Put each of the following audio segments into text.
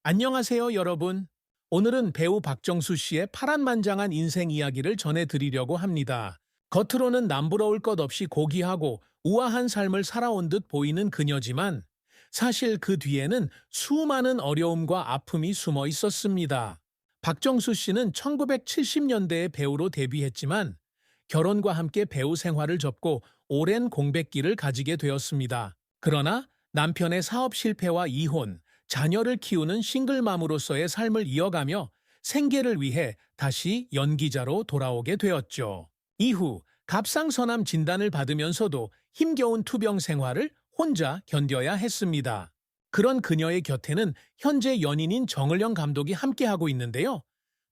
안녕하세요, 여러분. 오늘은 배우 박정수 씨의 파란만장한 인생 이야기를 전해드리려고 합니다. 겉으로는 남부러울 것 없이 고귀하고 우아한 삶을 살아온 듯 보이는 그녀지만 사실 그 뒤에는 수많은 어려움과 아픔이 숨어 있었습니다. 박정수 씨는 1970년대에 배우로 데뷔했지만 결혼과 함께 배우 생활을 접고 오랜 공백기를 가지게 되었습니다. 그러나 남편의 사업 실패와 이혼, 자녀를 키우는 싱글맘으로서의 삶을 이어가며 생계를 위해 다시 연기자로 돌아오게 되었죠. 이후 갑상선암 진단을 받으면서도 힘겨운 투병 생활을 혼자 견뎌야 했습니다. 그런 그녀의 곁에는 현재 연인인 정을영 감독이 함께하고 있는데요.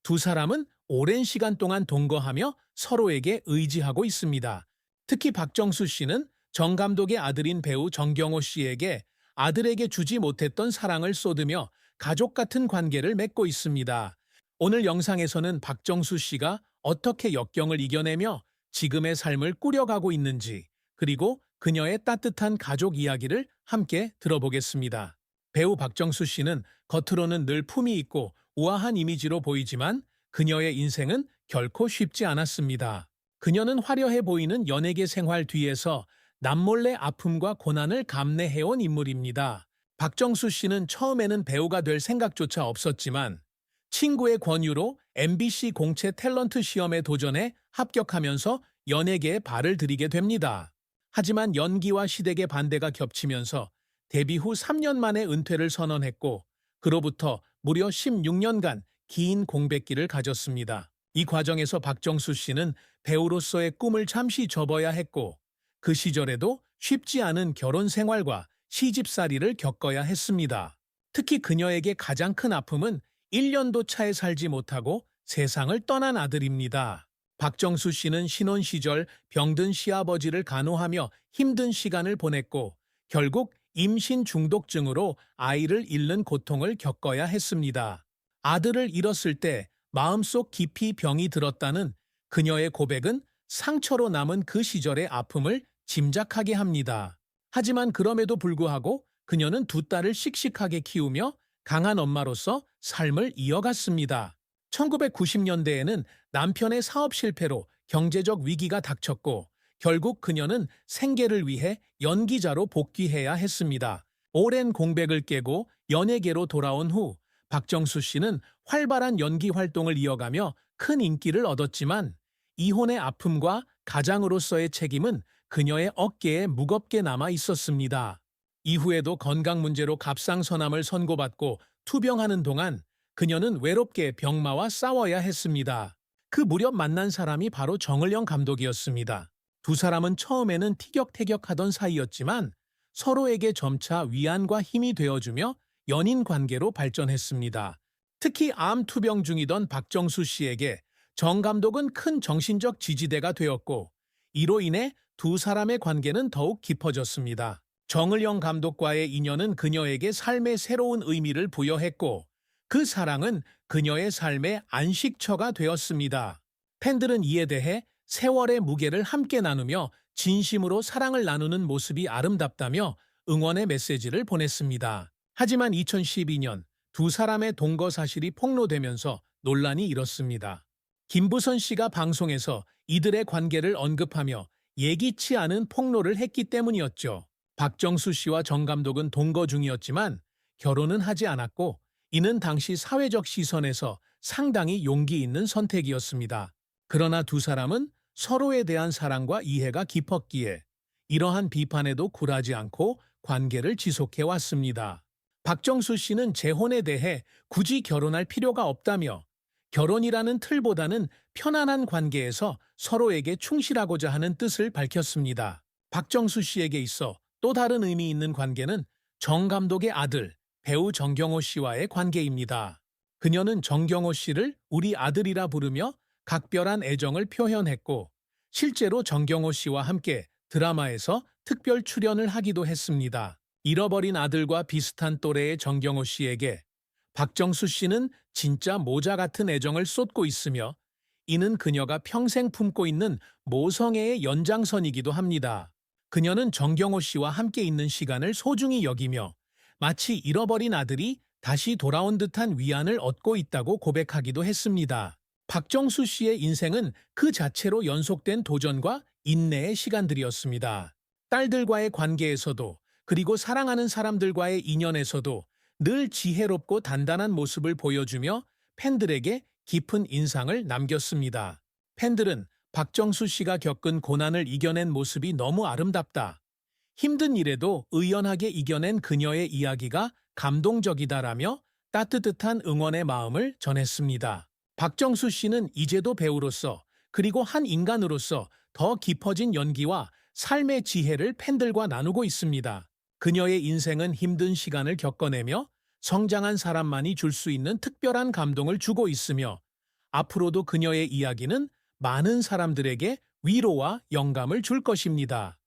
두 사람은 오랜 시간 동안 동거하며 서로에게 의지하고 있습니다. 특히 박정수 씨는 정 감독의 아들인 배우 정경호 씨에게 아들에게 주지 못했던 사랑을 쏟으며 가족 같은 관계를 맺고 있습니다. 오늘 영상에서는 박정수 씨가 어떻게 역경을 이겨내며 지금의 삶을 꾸려가고 있는지, 그리고 그녀의 따뜻한 가족 이야기를 함께 들어보겠습니다. 배우 박정수 씨는 겉으로는 늘 품이 있고 우아한 이미지로 보이지만 그녀의 인생은 결코 쉽지 않았습니다. 그녀는 화려해 보이는 연예계 생활 뒤에서 남몰래 아픔과 고난을 감내해온 인물입니다. 박정수 씨는 처음에는 배우가 될 생각조차 없었지만 친구의 권유로 MBC 공채 탤런트 시험에 도전해 합격하면서 연예계에 발을 들이게 됩니다. 하지만 연기와 시댁의 반대가 겹치면서 데뷔 후 3년 만에 은퇴를 선언했고 그로부터 무려 16년간 긴 공백기를 가졌습니다. 이 과정에서 박정수 씨는 배우로서의 꿈을 잠시 접어야 했고 그 시절에도 쉽지 않은 결혼 생활과 시집살이를 겪어야 했습니다. 특히 그녀에게 가장 큰 아픔은 1년도 차에 살지 못하고 세상을 떠난 아들입니다. 박정수 씨는 신혼 시절 병든 시아버지를 간호하며 힘든 시간을 보냈고 결국 임신 중독증으로 아이를 잃는 고통을 겪어야 했습니다. 아들을 잃었을 때 마음속 깊이 병이 들었다는 그녀의 고백은 상처로 남은 그 시절의 아픔을 짐작하게 합니다. 하지만 그럼에도 불구하고 그녀는 두 딸을 씩씩하게 키우며 강한 엄마로서 삶을 이어갔습니다. 1990년대에는 남편의 사업 실패로 경제적 위기가 닥쳤고 결국 그녀는 생계를 위해 연기자로 복귀해야 했습니다. 오랜 공백을 깨고 연예계로 돌아온 후 박정수 씨는 활발한 연기 활동을 이어가며 큰 인기를 얻었지만 이혼의 아픔과 가장으로서의 책임은 그녀의 어깨에 무겁게 남아 있었습니다. 이후에도 건강 문제로 갑상선암을 선고받고 투병하는 동안 그녀는 외롭게 병마와 싸워야 했습니다. 그 무렵 만난 사람이 바로 정을영 감독이었습니다. 두 사람은 처음에는 티격태격하던 사이였지만 서로에게 점차 위안과 힘이 되어주며 연인 관계로 발전했습니다. 특히 암 투병 중이던 박정수 씨에게 정 감독은 큰 정신적 지지대가 되었고 이로 인해 두 사람의 관계는 더욱 깊어졌습니다. 정을영 감독과의 인연은 그녀에게 삶의 새로운 의미를 부여했고 그 사랑은 그녀의 삶의 안식처가 되었습니다. 팬들은 이에 대해 세월의 무게를 함께 나누며 진심으로 사랑을 나누는 모습이 아름답다며 응원의 메시지를 보냈습니다. 하지만 2012년 두 사람의 동거 사실이 폭로되면서 논란이 일었습니다. 김부선 씨가 방송에서 이들의 관계를 언급하며 예기치 않은 폭로를 했기 때문이었죠. 박정수 씨와 정 감독은 동거 중이었지만 결혼은 하지 않았고 이는 당시 사회적 시선에서 상당히 용기 있는 선택이었습니다. 그러나 두 사람은 서로에 대한 사랑과 이해가 깊었기에 이러한 비판에도 굴하지 않고 관계를 지속해 왔습니다. 박정수 씨는 재혼에 대해 굳이 결혼할 필요가 없다며 결혼이라는 틀보다는 편안한 관계에서 서로에게 충실하고자 하는 뜻을 밝혔습니다. 박정수 씨에게 있어 또 다른 의미 있는 관계는 정 감독의 아들, 배우 정경호 씨와의 관계입니다. 그녀는 정경호 씨를 우리 아들이라 부르며 각별한 애정을 표현했고 실제로 정경호 씨와 함께 드라마에서 특별 출연을 하기도 했습니다. 잃어버린 아들과 비슷한 또래의 정경호 씨에게 박정수 씨는 진짜 모자 같은 애정을 쏟고 있으며 이는 그녀가 평생 품고 있는 모성애의 연장선이기도 합니다. 그녀는 정경호 씨와 함께 있는 시간을 소중히 여기며 마치 잃어버린 아들이 다시 돌아온 듯한 위안을 얻고 있다고 고백하기도 했습니다. 박정수 씨의 인생은 그 자체로 연속된 도전과 인내의 시간들이었습니다. 딸들과의 관계에서도, 그리고 사랑하는 사람들과의 인연에서도 늘 지혜롭고 단단한 모습을 보여주며 팬들에게 깊은 인상을 남겼습니다. 팬들은 박정수 씨가 겪은 고난을 이겨낸 모습이 너무 아름답다. 힘든 일에도 의연하게 이겨낸 그녀의 이야기가 감동적이다라며 따뜻한 응원의 마음을 전했습니다. 박정수 씨는 이제도 배우로서, 그리고 한 인간으로서 더 깊어진 연기와 삶의 지혜를 팬들과 나누고 있습니다. 그녀의 인생은 힘든 시간을 겪어내며 성장한 사람만이 줄 수 있는 특별한 감동을 주고 있으며, 앞으로도 그녀의 이야기는 많은 사람들에게 위로와 영감을 줄 것입니다.